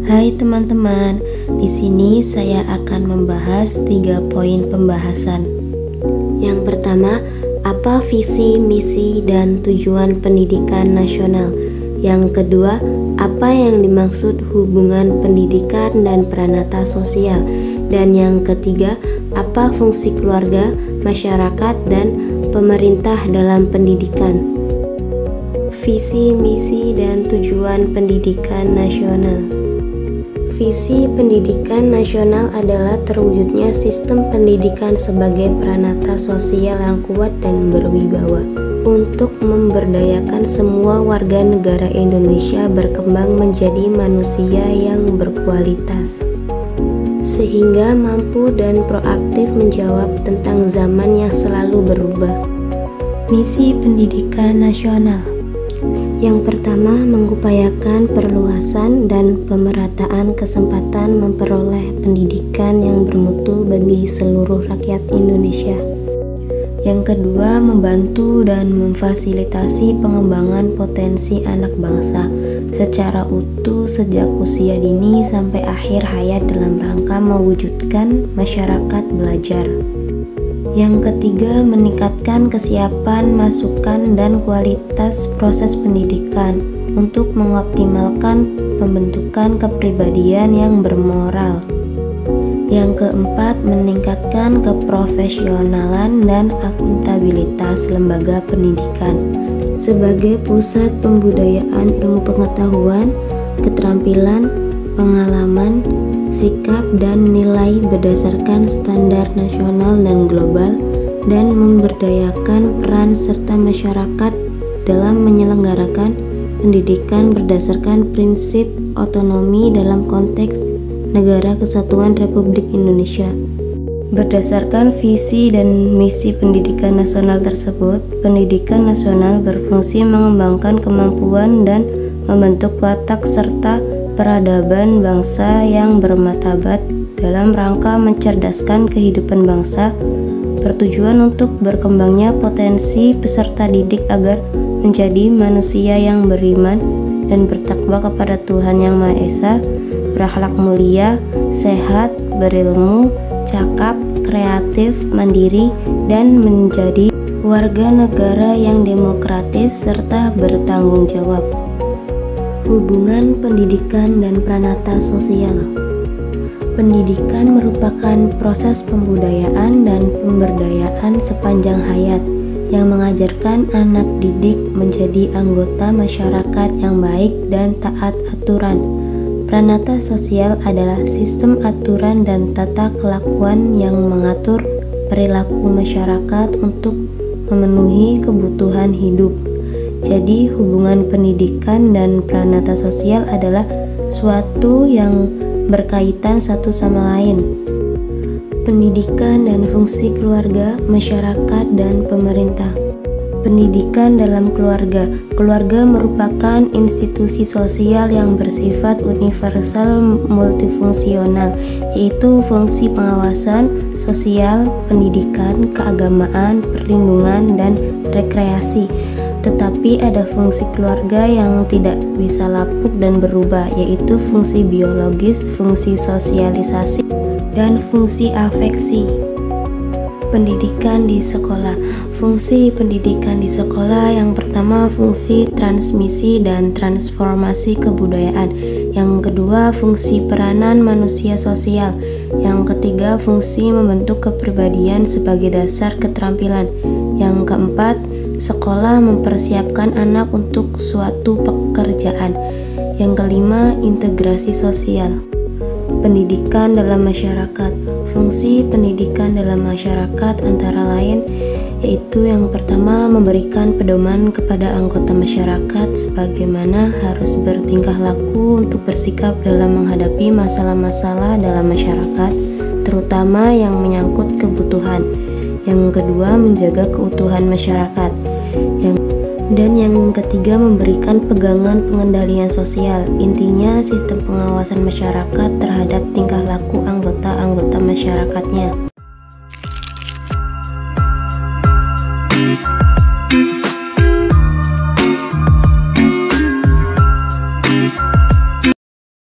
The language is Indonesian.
Hai teman-teman, di sini saya akan membahas 3 poin pembahasan. Yang pertama, apa visi, misi, dan tujuan pendidikan nasional? Yang kedua, apa yang dimaksud hubungan pendidikan dan peranata sosial? Dan yang ketiga, apa fungsi keluarga, masyarakat, dan pemerintah dalam pendidikan? Visi, misi, dan tujuan pendidikan nasional. Visi pendidikan nasional adalah terwujudnya sistem pendidikan sebagai peranata sosial yang kuat dan berwibawa untuk memberdayakan semua warga negara Indonesia berkembang menjadi manusia yang berkualitas, sehingga mampu dan proaktif menjawab tentang zaman yang selalu berubah. Misi pendidikan nasional. Yang pertama, mengupayakan perluasan dan pemerataan kesempatan memperoleh pendidikan yang bermutu bagi seluruh rakyat Indonesia. Yang kedua, membantu dan memfasilitasi pengembangan potensi anak bangsa secara utuh sejak usia dini sampai akhir hayat dalam rangka mewujudkan masyarakat belajar. Yang ketiga, meningkatkan kesiapan, masukan, dan kualitas proses pendidikan untuk mengoptimalkan pembentukan kepribadian yang bermoral. Yang keempat, meningkatkan keprofesionalan dan akuntabilitas lembaga pendidikan sebagai pusat pembudayaan ilmu pengetahuan, keterampilan, pengalaman, sikap, dan nilai berdasarkan standar nasional dan global, dan memberdayakan peran serta masyarakat dalam menyelenggarakan pendidikan berdasarkan prinsip otonomi dalam konteks Negara Kesatuan Republik Indonesia. Berdasarkan visi dan misi pendidikan nasional tersebut, pendidikan nasional berfungsi mengembangkan kemampuan dan membentuk watak serta peradaban bangsa yang bermartabat dalam rangka mencerdaskan kehidupan bangsa, bertujuan untuk berkembangnya potensi peserta didik agar menjadi manusia yang beriman dan bertakwa kepada Tuhan Yang Maha Esa, berakhlak mulia, sehat, berilmu, cakap, kreatif, mandiri, dan menjadi warga negara yang demokratis serta bertanggung jawab. Hubungan pendidikan dan peranata sosial. Pendidikan merupakan proses pembudayaan dan pemberdayaan sepanjang hayat yang mengajarkan anak didik menjadi anggota masyarakat yang baik dan taat aturan. Peranata sosial adalah sistem aturan dan tata kelakuan yang mengatur perilaku masyarakat untuk memenuhi kebutuhan hidup. Jadi, hubungan pendidikan dan peranata sosial adalah suatu yang berkaitan satu sama lain. Pendidikan dan fungsi keluarga, masyarakat, dan pemerintah. Pendidikan dalam keluarga. Keluarga merupakan institusi sosial yang bersifat universal multifungsional, yaitu fungsi pengawasan sosial, pendidikan, keagamaan, perlindungan, dan rekreasi. Tetapi ada fungsi keluarga yang tidak bisa lapuk dan berubah, yaitu fungsi biologis, fungsi sosialisasi, dan fungsi afeksi. Pendidikan di sekolah. Fungsi pendidikan di sekolah yang pertama, fungsi transmisi dan transformasi kebudayaan. Yang kedua, fungsi peranan manusia sosial. Yang ketiga, fungsi membentuk kepribadian sebagai dasar keterampilan. Yang keempat, sekolah mempersiapkan anak untuk suatu pekerjaan. Yang kelima, integrasi sosial. Pendidikan dalam masyarakat. Fungsi pendidikan dalam masyarakat antara lain yaitu yang pertama, memberikan pedoman kepada anggota masyarakat sebagaimana harus bertingkah laku untuk bersikap dalam menghadapi masalah-masalah dalam masyarakat, terutama yang menyangkut kebutuhan. Yang kedua, menjaga keutuhan masyarakat. Dan yang ketiga, memberikan pegangan pengendalian sosial. Intinya, sistem pengawasan masyarakat terhadap tingkah laku anggota-anggota masyarakatnya.